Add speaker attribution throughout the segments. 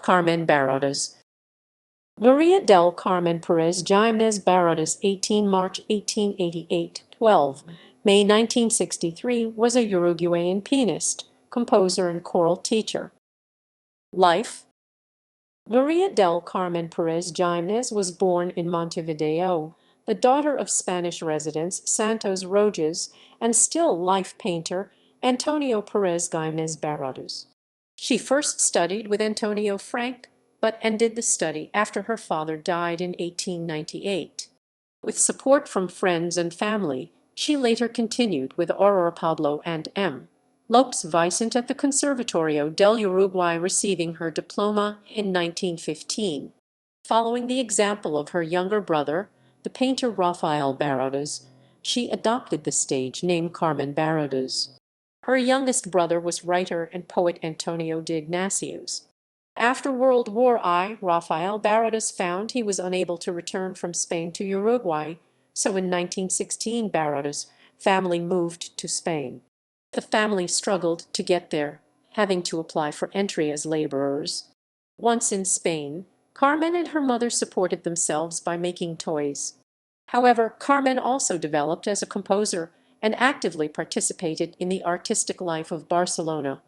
Speaker 1: Carmen Barradas. Maria del Carmen Perez Jimenez Barradas, 18 March 1888, 12 May 1963, was a Uruguayan pianist, composer, and choral teacher. Life. Maria del Carmen Perez Jimenez was born in Montevideo, the daughter of Spanish residents Santos Rojas and still life painter Antonio Perez Jimenez Barradas. She first studied with Antonio Frank, but ended the study after her father died in 1898. With support from friends and family, she later continued with Aurora Pablo and M. Lopes Vicente at the Conservatorio del Uruguay, receiving her diploma in 1915. Following the example of her younger brother, the painter Rafael Barradas, she adopted the stage name Carmen Barradas. Her youngest brother was writer and poet Antonio de Ignatius. After World War I, Rafael Barradas found he was unable to return from Spain to Uruguay, so in 1916 Barradas' family moved to Spain. The family struggled to get there, having to apply for entry as laborers. Once in Spain, Carmen and her mother supported themselves by making toys. However, Carmen also developed as a composer and actively participated in the artistic life of Barcelona.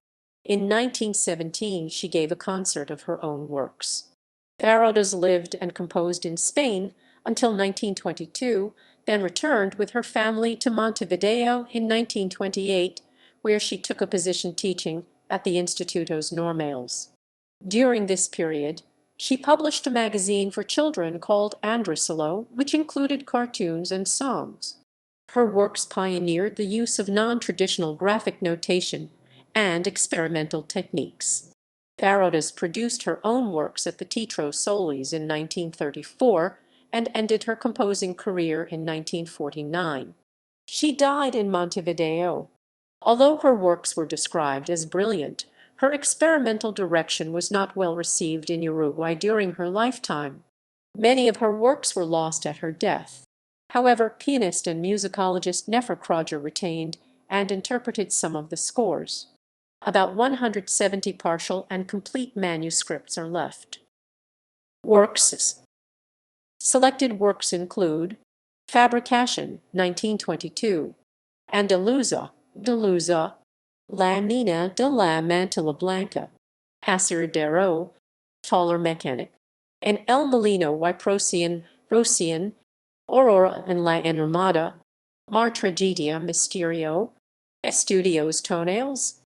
Speaker 1: In 1917, she gave a concert of her own works. Barradas lived and composed in Spain until 1922, then returned with her family to Montevideo in 1928, where she took a position teaching at the Institutos Normales. During this period, she published a magazine for children called Androsolo, which included cartoons and songs. Her works pioneered the use of non-traditional graphic notation and experimental techniques. Barradas produced her own works at the Teatro Solis in 1934 and ended her composing career in 1949. She died in Montevideo. Although her works were described as brilliant, her experimental direction was not well received in Uruguay during her lifetime. Many of her works were lost at her death. However, pianist and musicologist Nefer Kroger retained and interpreted some of the scores. About 170 partial and complete manuscripts are left. Works. Selected works include Fabrication, 1922, Andaluza, Delusa, La Mina de la Mantilla Blanca, Aseradero, Taller Mechanic, and El Molino y Rocian, Aurora and La Enramada, Mar Tragedia Misterio, Estudios Toneles,